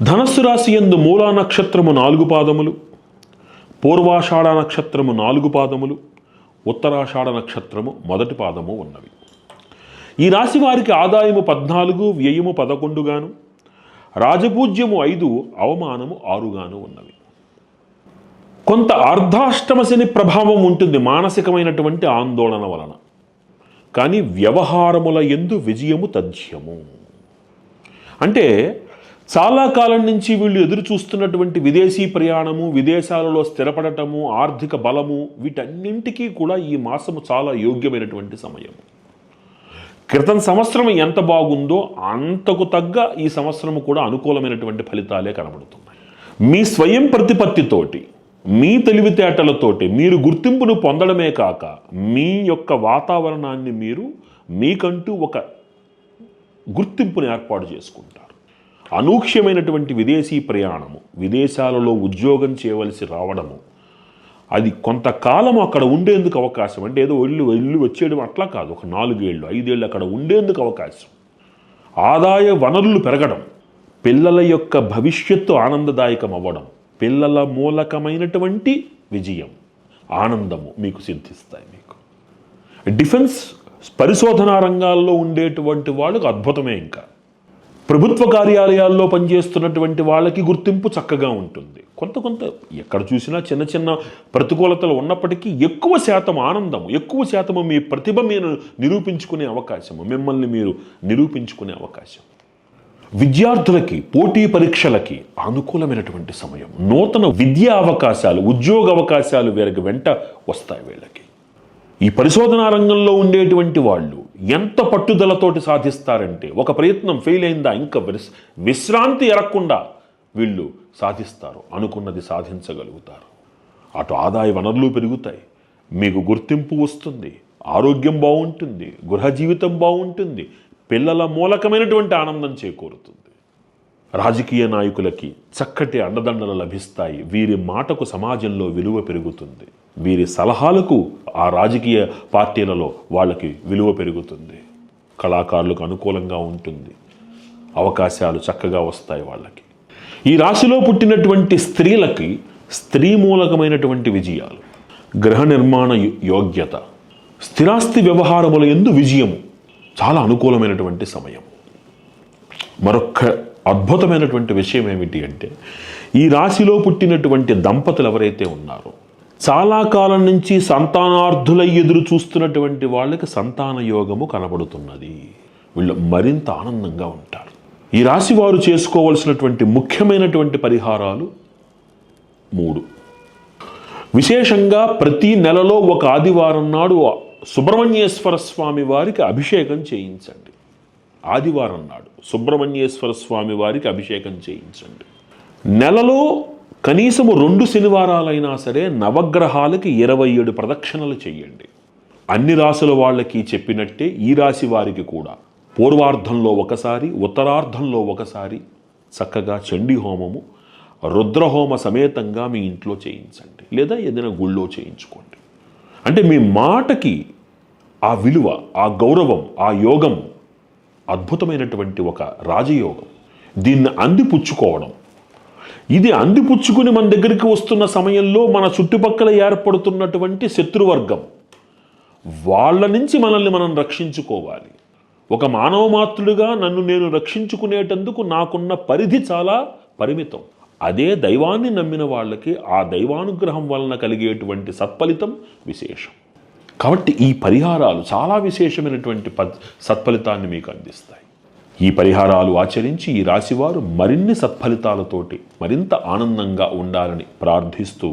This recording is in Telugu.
ధనస్సు రాశి యందు మూలా నక్షత్రము 4 పాదములు, పూర్వాషాఢ నక్షత్రము 4 పాదములు, ఉత్తరాషాఢ నక్షత్రము 1 పాదము ఉన్నవి. ఈ రాశి వారికి ఆదాయము 14, వ్యయము 11 గాను, రాజపూజ్యము 5, అవమానము 6 గాను ఉన్నవి. కొంత అర్ధాష్టమ శని ప్రభావం ఉంటుంది మానసికమైనటువంటి ఆందోళన వలన. కానీ వ్యవహారముల యందు విజయము తథ్యము. అంటే చాలా కాలం నుంచి వీళ్ళు ఎదురు చూస్తున్నటువంటి విదేశీ ప్రయాణము, విదేశాలలో స్థిరపడటము, ఆర్థిక బలము, వీటన్నింటికీ కూడా ఈ మాసము చాలా యోగ్యమైనటువంటి సమయం. క్రితం సంవత్సరం ఎంత బాగుందో అంతకు తగ్గ ఈ సంవత్సరము కూడా అనుకూలమైనటువంటి ఫలితాలే కనబడుతున్నాయి. మీ స్వయం ప్రతిపత్తితోటి, మీ తెలివితేటలతోటి మీరు గుర్తింపును పొందడమే కాక మీ యొక్క వాతావరణాన్ని మీరు మీకంటూ ఒక గుర్తింపును ఏర్పాటు చేసుకుంటారు. అనూహ్యమైనటువంటి విదేశీ ప్రయాణము, విదేశాలలో ఉద్యోగం చేయవలసి రావడము, అది కొంతకాలం అక్కడ ఉండేందుకు అవకాశం. అంటే ఏదో వెళ్ళి వచ్చేయడం అట్లా కాదు, ఒక 4 ఏళ్ళు 5 ఏళ్ళు అక్కడ ఉండేందుకు అవకాశం. ఆదాయ వనరులు పెరగడం, పిల్లల యొక్క భవిష్యత్తు ఆనందదాయకం అవ్వడం, పిల్లల మూలకమైనటువంటి విజయం, ఆనందము మీకు సిద్ధిస్తాయి. మీకు డిఫెన్స్ పరిశోధనా రంగాల్లో ఉండేటువంటి వాళ్ళకు అద్భుతమే. ఇంకా ప్రభుత్వ కార్యాలయాల్లో పనిచేస్తున్నటువంటి వాళ్ళకి గుర్తింపు చక్కగా ఉంటుంది. కొంత ఎక్కడ చూసినా చిన్న చిన్న ప్రతికూలతలు ఉన్నప్పటికీ ఎక్కువ శాతం ఆనందము, ఎక్కువ శాతము మీ ప్రతిభ మీరు నిరూపించుకునే అవకాశము, మిమ్మల్ని మీరు నిరూపించుకునే అవకాశం. విద్యార్థులకి పోటీ పరీక్షలకి అనుకూలమైనటువంటి సమయం. నూతన విద్యా అవకాశాలు, ఉద్యోగ అవకాశాలు వీరికి వెంట వస్తాయి. వీళ్ళకి ఈ పరిశోధనా రంగంలో ఉండేటువంటి వాళ్ళు ఎంత పట్టుదలతోటి సాధిస్తారంటే, ఒక ప్రయత్నం ఫెయిల్ అయిందా ఇంకా విశ్రాంతి ఎరగకుండా వీళ్ళు సాధిస్తారు, అనుకున్నది సాధించగలుగుతారు. అటు ఆదాయ వనరులు పెరుగుతాయి, మీకు గుర్తింపు వస్తుంది, ఆరోగ్యం బాగుంటుంది, గృహ జీవితం బాగుంటుంది, పిల్లల మూలకమైనటువంటి ఆనందం చేకూరుతుంది. రాజకీయ నాయకులకి చక్కటి అండదండలు లభిస్తాయి. వీరి మాటకు సమాజంలో విలువ పెరుగుతుంది. వీరి సలహాలకు ఆ రాజకీయ పార్టీలలో వాళ్ళకి విలువ పెరుగుతుంది. కళాకారులకు అనుకూలంగా ఉంటుంది, అవకాశాలు చక్కగా వస్తాయి వాళ్ళకి. ఈ రాశిలో పుట్టినటువంటి స్త్రీలకి స్త్రీ మూలకమైనటువంటి విజయాలు, గృహ నిర్మాణ యోగ్యత, స్థిరాస్తి వ్యవహారముల యందు విజయము చాలా అనుకూలమైనటువంటి సమయం. మరొక అద్భుతమైనటువంటి విషయం ఏమిటి అంటే, ఈ రాశిలో పుట్టినటువంటి దంపతులు ఎవరైతే ఉన్నారో, చాలా కాలం నుంచి సంతానార్థులై ఎదురు చూస్తున్నటువంటి వాళ్ళకి సంతాన యోగము కనబడుతున్నది. వీళ్ళు మరింత ఆనందంగా ఉంటారు. ఈ రాశి వారు చేసుకోవలసినటువంటి ముఖ్యమైనటువంటి పరిహారాలు 3. విశేషంగా ప్రతి నెలలో ఒక ఆదివారం నాడు సుబ్రహ్మణ్యేశ్వర స్వామి వారికి అభిషేకం చేయించండి. ఆదివారం నాడు సుబ్రహ్మణ్యేశ్వర స్వామి వారికి అభిషేకం చేయించండి. నెలలో కనీసము 2 శనివారాలైనా సరే నవగ్రహాలకి 27 ప్రదక్షిణలు చేయండి. అన్ని రాశుల వాళ్ళకి చెప్పినట్టే ఈ రాశి వారికి కూడా పూర్వార్ధంలో ఒకసారి, ఉత్తరార్ధంలో ఒకసారి చక్కగా చండీ హోమము, రుద్రహోమ సమేతంగా మీ ఇంట్లో చేయించండి, లేదా ఏదైనా గుళ్ళో చేయించుకోండి. అంటే మీ మాటకి ఆ విలువ, ఆ గౌరవం, ఆ యోగం అద్భుతమైనటువంటి ఒక రాజయోగం. దీన్ని అందిపుచ్చుకోవడం, ఇది అందిపుచ్చుకుని మన దగ్గరికి వస్తున్న సమయంలో మన చుట్టుపక్కల ఏర్పడుతున్నటువంటి శత్రువర్గం వాళ్ళ నుంచి మనల్ని మనం రక్షించుకోవాలి. ఒక మానవ మాతృడిగా నన్ను నేను రక్షించుకునేటందుకు నాకున్న పరిధి చాలా పరిమితం. అదే దైవాన్ని నమ్మిన వాళ్ళకి ఆ దైవానుగ్రహం వలన కలిగేటువంటి సత్ఫలితం విశేషం. కాబట్టి ఈ పరిహారాలు చాలా విశేషమైనటువంటి సత్ఫలితాన్ని మీకు అందిస్తాయి. ఈ పరిహారాలు ఆచరించి ఈ రాశివారు మరిన్ని సత్ఫలితాలతోటి మరింత ఆనందంగా ఉండాలని ప్రార్థిస్తూ